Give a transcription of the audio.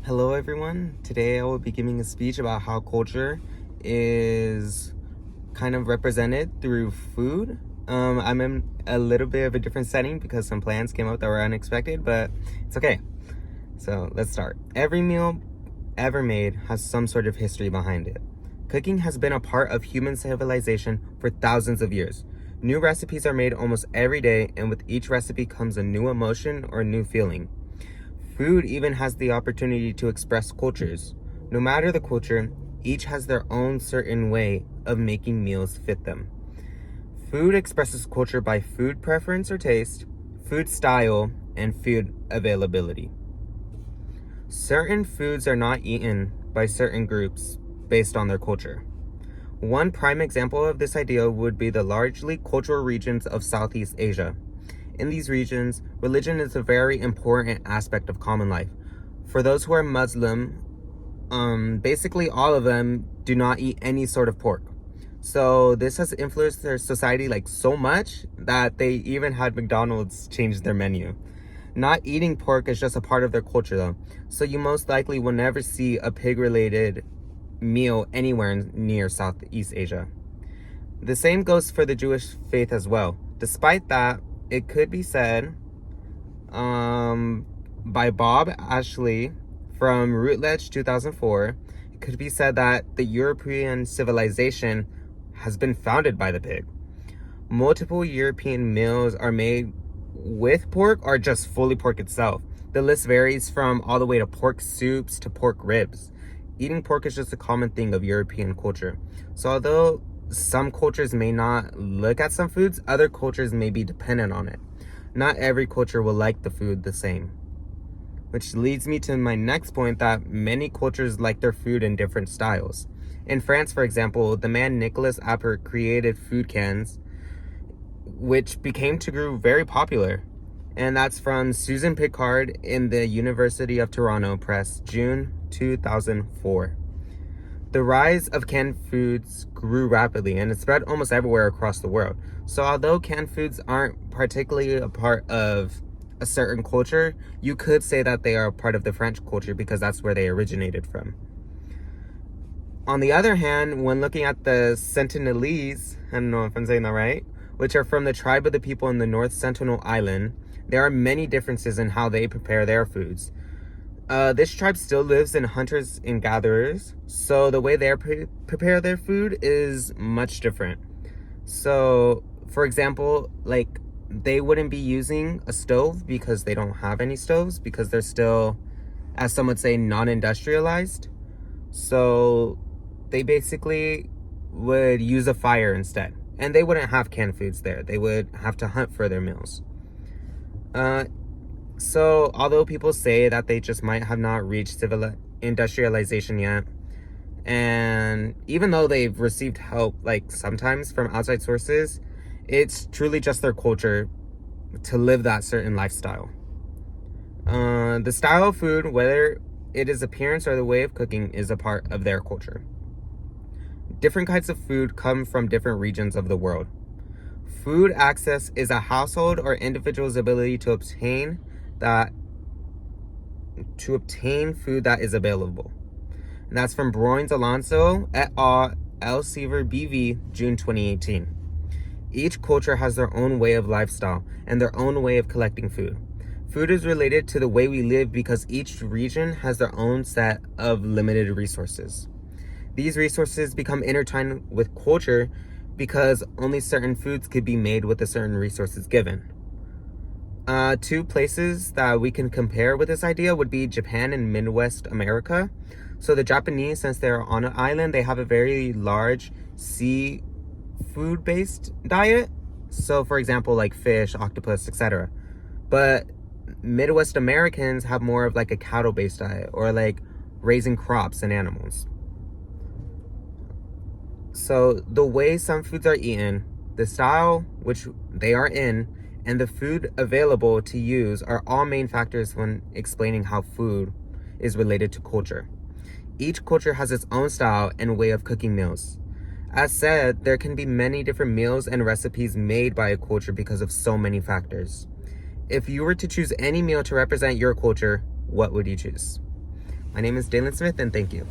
Hello, everyone. Today I will be giving a speech about how culture is kind of represented through food. I'm in a little bit of a different setting because some plans came up that were unexpected, but it's okay. So let's start. Every meal ever made has some sort of history behind it. Cooking has been a part of human civilization for thousands of years. New recipes are made almost every day, and with each recipe comes a new emotion or new feeling. Food even has the opportunity to express cultures. No matter the culture, each has their own certain way of making meals fit them. Food expresses culture by food preference or taste, food style, and food availability. Certain foods are not eaten by certain groups based on their culture. One prime example of this idea would be the largely cultural regions of Southeast Asia. In these regions, religion is a very important aspect of common life. For those who are Muslim, basically all of them do not eat any sort of pork. So this has influenced their society like so much that they even had McDonald's change their menu. Not eating pork is just a part of their culture though. So you most likely will never see a pig-related meal anywhere near Southeast Asia. The same goes for the Jewish faith as well. Despite that, it could be said by Bob Ashley from Routledge 2004, it could be said that the European civilization has been founded by the pig. Multiple European meals are made with pork or just fully pork itself. The list varies from all the way to pork soups to pork ribs. Eating pork is just a common thing of European culture. So although some cultures may not look at some foods, other cultures may be dependent on it. Not every culture will like the food the same. Which leads me to my next point that many cultures like their food in different styles. In France, for example, the man Nicolas Appert created food cans, which became to grow very popular. And that's from Susan Picard in the University of Toronto Press, June 2004. The rise of canned foods grew rapidly and it spread almost everywhere across the world. So although canned foods aren't particularly a part of a certain culture, you could say that they are a part of the French culture because that's where they originated from. On the other hand, when looking at the Sentinelese, I don't know if I'm saying that right, which are from the tribe of the people in the North Sentinel Island, there are many differences in how they prepare their foods. This tribe still lives in hunters and gatherers, so the way they prepare their food is much different. So, for example, like they wouldn't be using a stove because they don't have any stoves because they're still, as some would say, non-industrialized. So they basically would use a fire instead, and they wouldn't have canned foods there. They would have to hunt for their meals. So, although people say that they just might have not reached industrialization yet, and even though they've received help, like sometimes from outside sources, it's truly just their culture to live that certain lifestyle. The style of food, whether it is appearance or the way of cooking, is a part of their culture. Different kinds of food come from different regions of the world. Food access is a household or individual's ability to obtain food that is available. And that's from Broynes Alonso et al. Elsevier BV, June 2018. Each culture has their own way of lifestyle and their own way of collecting food. Food is related to the way we live because each region has their own set of limited resources. These resources become intertwined with culture because only certain foods could be made with the certain resources given. Two places that we can compare with this idea would be Japan and Midwest America. So the Japanese, since they're on an island, they have a very large seafood-based diet. So for example, like fish, octopus, etc. But Midwest Americans have more of like a cattle-based diet or like raising crops and animals. So the way some foods are eaten, the style which they are in, and the food available to use are all main factors when explaining how food is related to culture. Each culture has its own style and way of cooking meals. As said, there can be many different meals and recipes made by a culture because of so many factors. If you were to choose any meal to represent your culture, what would you choose? My name is Dalen Smith, and thank you.